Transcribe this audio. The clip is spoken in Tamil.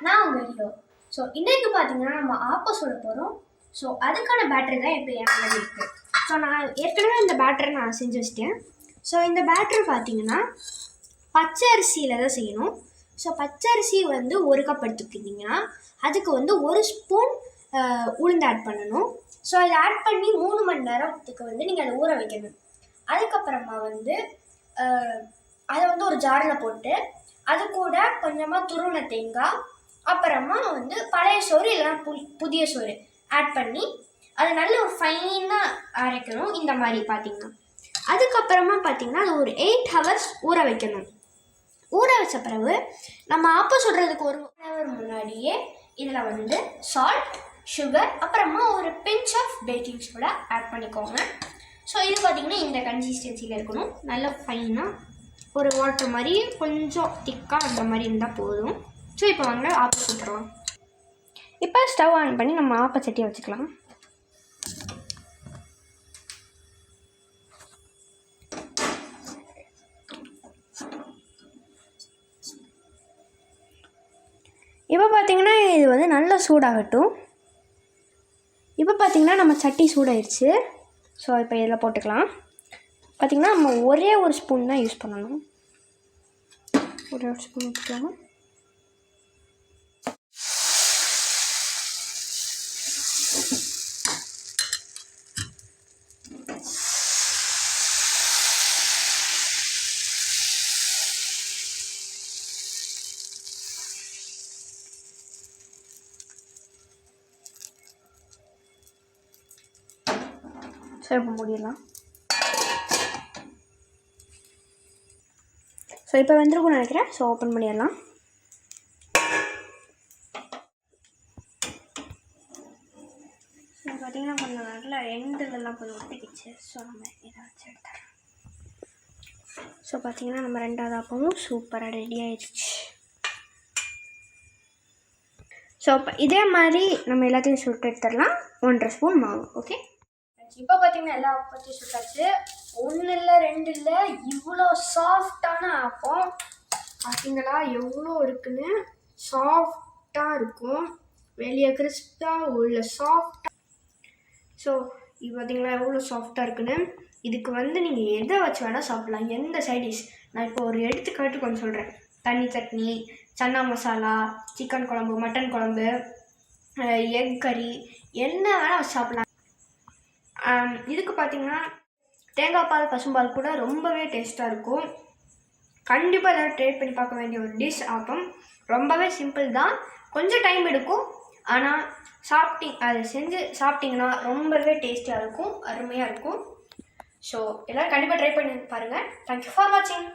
நான் உங்கள் ஹீரோ. ஸோ இன்றைக்கு பார்த்தீங்கன்னா நம்ம ஆப்பம் சுட போகிறோம். ஸோ அதுக்கான பேட்டரி தான் இப்போ என் முன்னாடி இருக்குது. ஸோ நான் ஏற்கனவே இந்த பேட்டரை நான் செஞ்சு வச்சிட்டேன். ஸோ இந்த பேட்டரி பார்த்தீங்கன்னா பச்சை அரிசியில் தான் செய்யணும். ஸோ பச்சை அரிசி வந்து 1 கப் எடுத்துக்கிட்டிங்கன்னா அதுக்கு வந்து 1 ஸ்பூன் உளுந்து ஆட் பண்ணணும். ஸோ அதை ஆட் பண்ணி 3 மணி நேரத்துக்கு வந்து நீங்கள் அதை ஊற வைக்கணும். அதுக்கப்புறமா வந்து அதை வந்து ஒரு ஜாரில் போட்டு அது கூட கொஞ்சமாக துருவின தேங்காய், அப்புறமா வந்து பழைய சோறு இல்லைன்னா புதிய சோறு ஆட் பண்ணி அது நல்ல ஒரு ஃபைனாக அரைக்கணும். இந்த மாதிரி பார்த்தீங்கன்னா அதுக்கப்புறமா பார்த்தீங்கன்னா அது ஒரு 8 ஹவர்ஸ் ஊற வைக்கணும். ஊற வச்ச பிறகு நம்ம ஆப்பம் சுடுறதுக்கு 1 ஹவர் முன்னாடியே இதில் வந்து சால்ட், சுகர், அப்புறமா ஒரு pinch of baking soda add பண்ணிக்கோங்க. ஸோ இது பார்த்திங்கன்னா இந்த கன்சிஸ்டன்சியில் இருக்கணும். நல்ல ஃபைனாக ஒரு வாட்டர் மாதிரி கொஞ்சம் திக்காக அந்த மாதிரி இருந்தால் போதும். ஸோ இப்போ வாங்க ஆப்பம் சுட்டுறலாம். இப்போ ஸ்டவ் ஆன் பண்ணி நம்ம ஆப்ப சட்டியை வச்சுக்கலாம். இப்போ பார்த்திங்கன்னா இது வந்து நல்லா சூடாகட்டும். இப்போ பார்த்திங்கன்னா நம்ம சட்டி சூடாயிடுச்சு. ஸோ இப்போ இதில் போட்டுக்கலாம். பார்த்திங்கன்னா நம்ம ஒரே ஒரு ஸ்பூன் தான் யூஸ் பண்ணணும். ஒரே ஒரு ஸ்பூன் ஊற்றிக்கலாம். ஸோ இப்போ மூடிடலாம். ஸோ இப்போ வெந்திருக்கும்னு நினைக்கிறேன். ஸோ ஓப்பன் பண்ணிடலாம். ஸோ பார்த்திங்கன்னா கொஞ்சம் நல்லா எண்டெல்லாம் கொஞ்சம் ஒட்டிக்கிச்சு. ஸோ நம்ம இதை வச்சு எடுத்துடலாம். ஸோ பார்த்திங்கன்னா நம்ம 2வது ஆப்பமும் சூப்பராக ரெடி ஆயிடுச்சு. ஸோ இப்போ இதே மாதிரி நம்ம எல்லாத்தையும் சுட்டு எடுத்துடலாம். 1.5 ஸ்பூன் மாவு. ஓகே, இப்போ பார்த்தீங்கன்னா எல்லா ஆப்பத்தையும் சுட்டாச்சு. 1 இல்லை 2 இல்லை, இவ்வளோ சாஃப்டான ஆப்பம் பார்த்தீங்களா எவ்வளோ இருக்குன்னு. சாஃப்டாக இருக்கும், வெளியே கிறிஸ்பாக உள்ள சாஃப்டாக. ஸோ இது பார்த்தீங்களா எவ்வளோ சாஃப்டாக இருக்குன்னு. இதுக்கு வந்து நீங்கள் எதை வச்சு வேணால் சாப்பிட்லாம், எந்த சைடிஷ். நான் இப்போ ஒரு எடுத்துக்காட்டு கொஞ்சம் சொல்கிறேன். தண்ணி சட்னி, சன்னா மசாலா, சிக்கன் குழம்பு, மட்டன் குழம்பு, எக் கறி, என்ன வேணால் வச்சு சாப்பிட்லாம். இதுக்கு பார்த்திங்கன்னா தேங்காய் பால், பசும்பால் கூட ரொம்பவே டேஸ்ட்டாக இருக்கும். கண்டிப்பாக எல்லோரும் ட்ரை பண்ணி பார்க்க வேண்டிய ஒரு டிஷ் ஆப்பம். ரொம்பவே சிம்பிள் தான், கொஞ்சம் டைம் எடுக்கும். ஆனால் அதை செஞ்சு சாப்பிட்டிங்கன்னா ரொம்பவே டேஸ்டியாக இருக்கும், அருமையாக இருக்கும். ஸோ எல்லோரும் கண்டிப்பாக ட்ரை பண்ணி பாருங்கள். தேங்க்யூ ஃபார் வாட்சிங்.